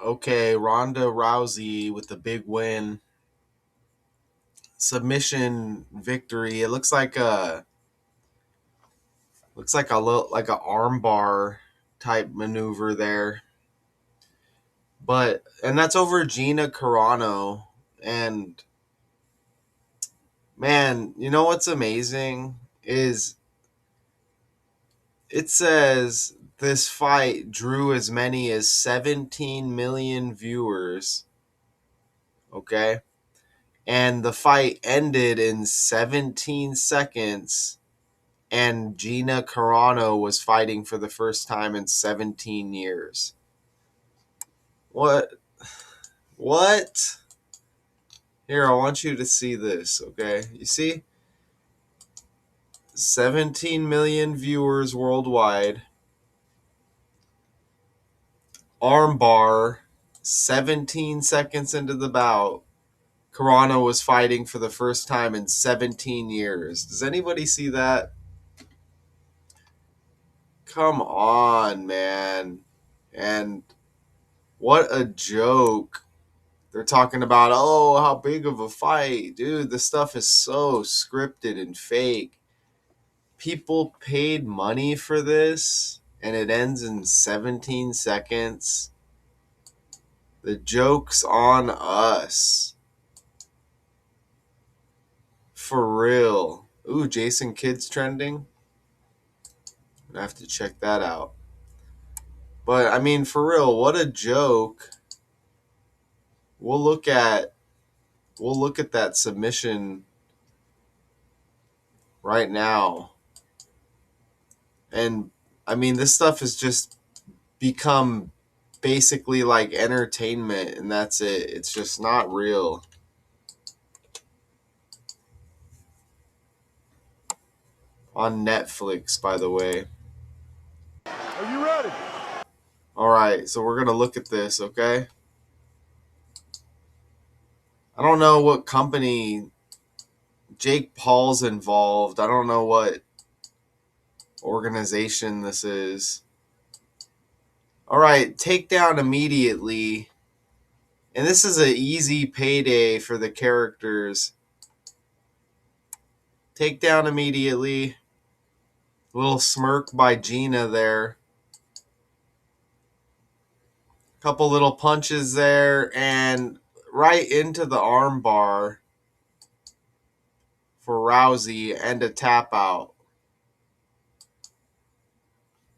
Okay, Ronda Rousey with the big win. Submission victory. It looks like a little like a armbar type maneuver there. And that's over Gina Carano. And man, you know what's amazing is it says this fight drew as many as 17 million viewers. Okay? And the fight ended in 17 seconds, and Gina Carano was fighting for the first time in 17 years. What? What? Here, I want you to see this, okay? You see? 17 million viewers worldwide. Armbar, 17 seconds into the bout. Carano was fighting for the first time in 17 years. Does anybody see that? Come on, man. And what a joke. They're talking about, oh, how big of a fight. Dude, this stuff is so scripted and fake. People paid money for this, and it ends in 17 seconds. The joke's on us. For real. Ooh, Jason Kidd's trending. I have to check that out. But, I mean, for real, what a joke. We'll look at that submission right now. And I mean, this stuff has just become basically like entertainment, and that's it. It's just not real. On Netflix, by the way. Are you ready? All right, so we're going to look at this, okay? I don't know what company Jake Paul's involved. I don't know what organization this is. All right, takedown immediately. And this is an easy payday for the characters. Takedown immediately. Little smirk by Gina there. Couple little punches there, and right into the arm bar for Rousey and a tap out.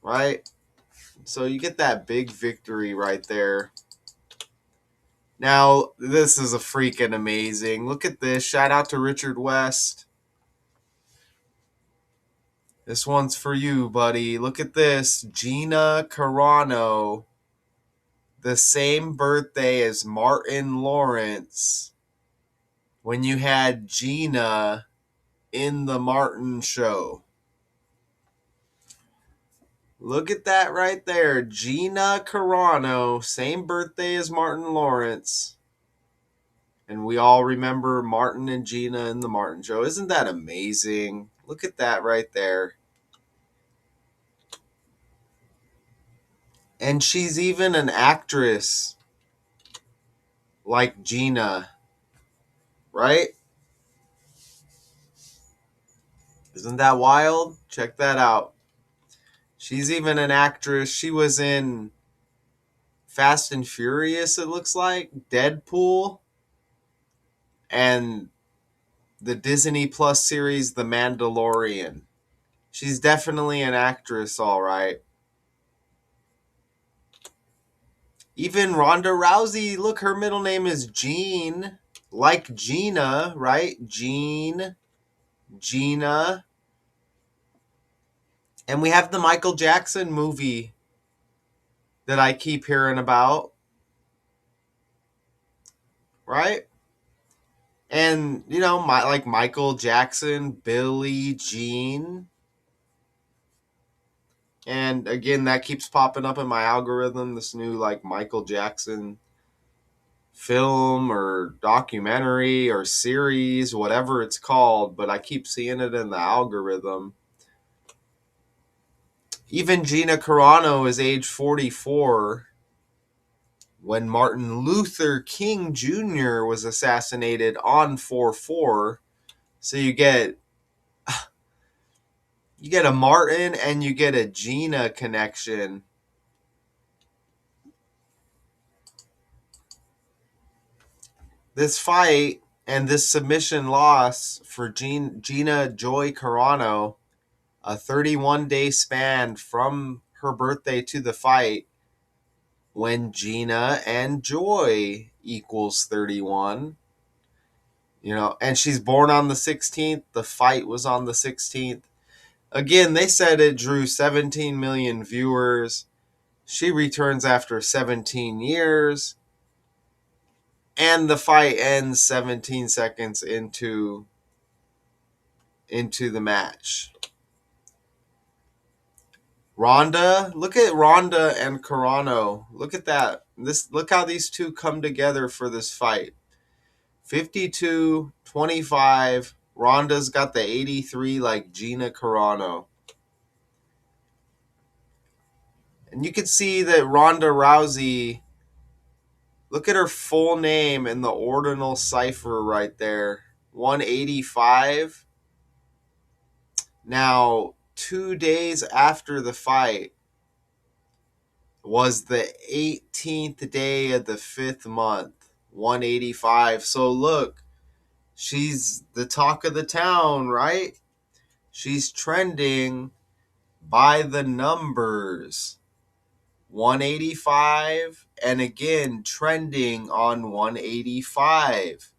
Right? So you get that big victory right there. Now, this is a freaking amazing. Look at this. Shout out to Richard West. This one's for you, buddy. Look at this. Gina Carano, the same birthday as Martin Lawrence, when you had Gina in the Martin show. Look at that right there. Gina Carano, same birthday as Martin Lawrence. And we all remember Martin and Gina in the Martin show. Isn't that amazing? Look at that right there. And she's even an actress like Gina, right? Isn't that wild? Check that out. She's even an actress. She was in Fast and Furious, it looks like, Deadpool, and the Disney Plus series The Mandalorian. She's definitely an actress, all right. Even Ronda Rousey, look, her middle name is Jean, like Gina, right? Jean, Gina. And we have the Michael Jackson movie that I keep hearing about, right? And, you know, like Michael Jackson, Billie Jean. And again, that keeps popping up in my algorithm, this new like Michael Jackson film or documentary or series, whatever it's called, but I keep seeing it in the algorithm. Even Gina Carano is age 44. when Martin Luther King Jr. was assassinated on 4/4. So you get a Martin and you get a Gina connection. This fight and this submission loss for Gina Joy Carano, a 31-day span from her birthday to the fight, when Gina and Joy equals 31. And she's born on the 16th. The fight was on the 16th. Again, they said it drew 17 million viewers. She returns after 17 years. And the fight ends 17 seconds into the match. Ronda, look at Ronda and Carano. Look at that. Look how these two come together for this fight. 52-25. Ronda's got the 83 like Gina Carano. And you can see that Ronda Rousey, look at her full name in the ordinal cipher right there. 185. Now, 2 days after the fight was the 18th day of the 5th month. 185. So look, she's the talk of the town, right? She's trending by the numbers. 185 and again trending on 185.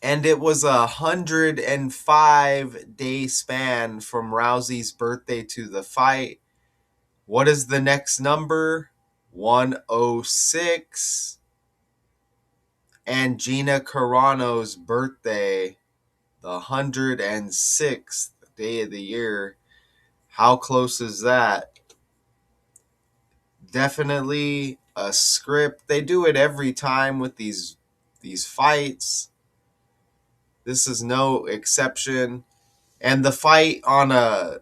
And it was 105-day span from Rousey's birthday to the fight. What is the next number? 106. And Gina Carano's birthday, the 106th day of the year. How close is that? Definitely a script. They do it every time with these fights. This is no exception. And the fight on a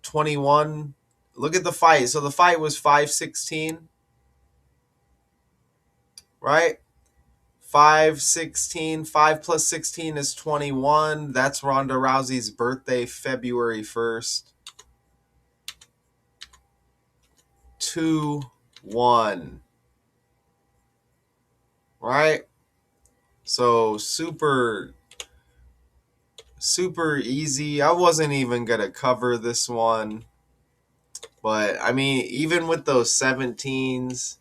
21. Look at the fight. So the fight was 5/16, right? 5/16. 5 plus 16 is 21. That's Ronda Rousey's birthday, February 1st. 2-1. Right? So super easy. I wasn't even going to cover this one. But, I mean, even with those 17s,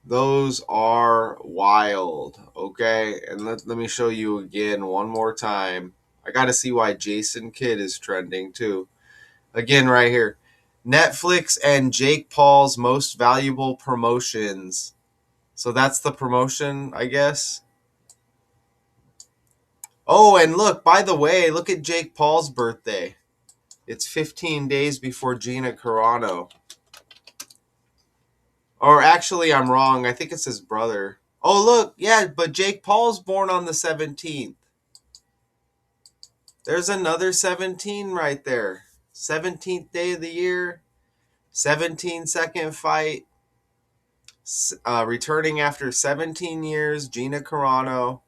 those are wild. Okay? And let me show you again one more time. I got to see why Jason Kidd is trending, too. Again, right here. Netflix and Jake Paul's most valuable promotions. So that's the promotion, I guess. Oh, and look, by the way, look at Jake Paul's birthday. It's 15 days before Gina Carano. Or actually, I'm wrong. I think it's his brother. Oh, look. Yeah, but Jake Paul's born on the 17th. There's another 17 right there. 17th day of the year. 17-second fight. Returning after 17 years, Gina Carano.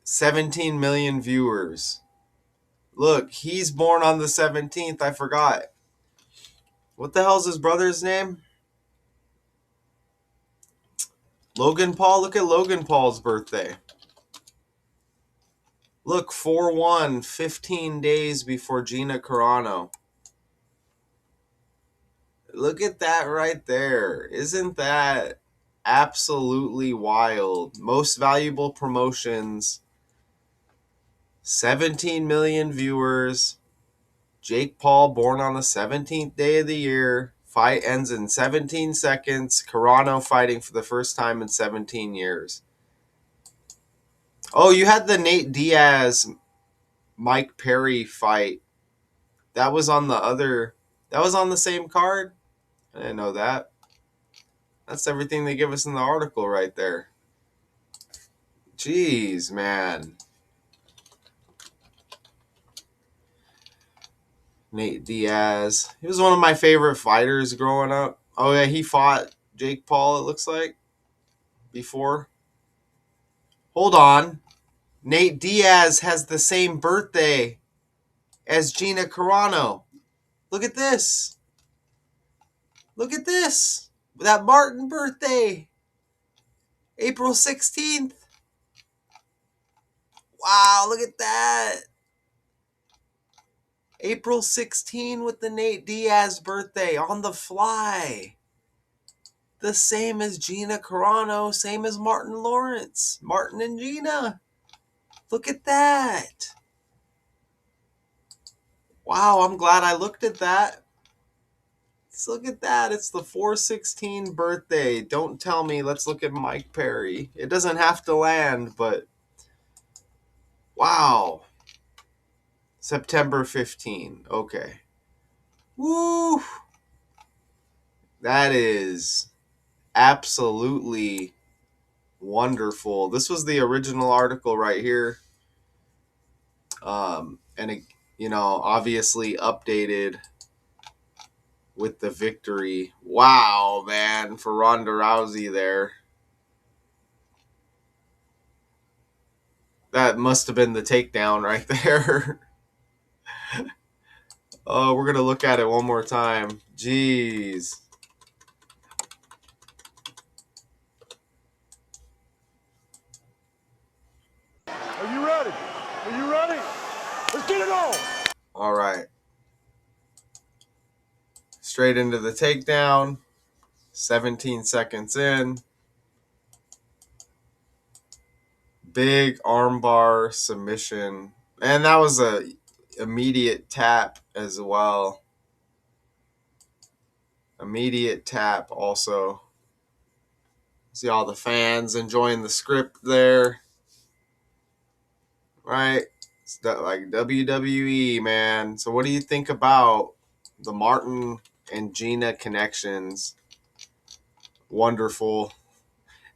17 million viewers. Look, he's born on the 17th. I forgot. What the hell's his brother's name? Logan Paul. Look at Logan Paul's birthday. Look, 4/1, 15 days before Gina Carano. Look at that right there. Isn't that absolutely wild? Most valuable promotions. 17 million viewers. Jake Paul born on the 17th day of the year. Fight ends in 17 seconds. Carano fighting for the first time in 17 years. Oh, you had the Nate Diaz Mike Perry fight. That was on the same card? I didn't know that. That's everything they give us in the article right there. Jeez, man. Nate Diaz. He was one of my favorite fighters growing up. Oh, yeah, he fought Jake Paul, it looks like, before. Hold on. Nate Diaz has the same birthday as Gina Carano. Look at this. Look at this. That Martin birthday. April 16th. Wow, look at that. April 16 with the Nate Diaz birthday on the fly. The same as Gina Carano, same as Martin Lawrence. Martin and Gina. Look at that. Wow, I'm glad I looked at that. Let's look at that. It's the 416 birthday. Don't tell me. Let's look at Mike Perry. It doesn't have to land, but wow. September 15. Okay. Woo. That is absolutely wonderful. This was the original article right here. And it, obviously updated with the victory. Wow, man, for Ronda Rousey there. That must have been the takedown right there. Oh, we're going to look at it one more time. Jeez. Are you ready? Are you ready? Let's get it on! All right. Straight into the takedown. 17 seconds in. Big armbar submission. And that was a immediate tap as well. Immediate tap also. See all the fans enjoying the script there. Right? It's like WWE, man. So what do you think about the Martin and Gina connections? Wonderful.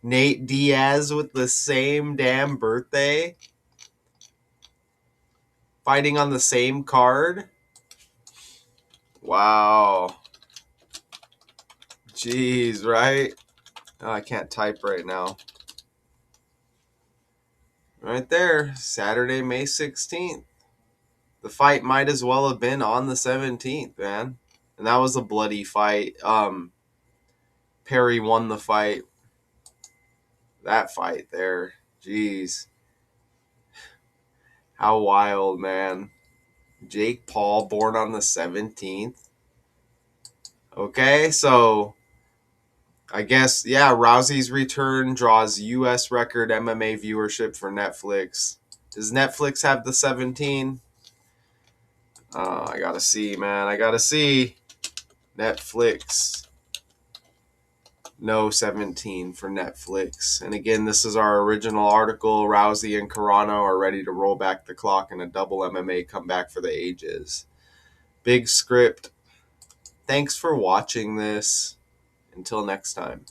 Nate Diaz with the same damn birthday. Fighting on the same card. Wow. Jeez, right? Oh, I can't type right now. Right there. Saturday, May 16th. The fight might as well have been on the 17th, man. And that was a bloody fight. Perry won the fight. That fight there. Jeez. How wild, man. Jake Paul born on the 17th. Okay, so I guess, yeah, Rousey's return draws US-record MMA viewership for Netflix. Does Netflix have the 17? I gotta see, man. I gotta see. Netflix. No 17 for Netflix. And again, this is our original article. Rousey and Carano are ready to roll back the clock in a double MMA comeback for the ages. Big script. Thanks for watching this. Until next time.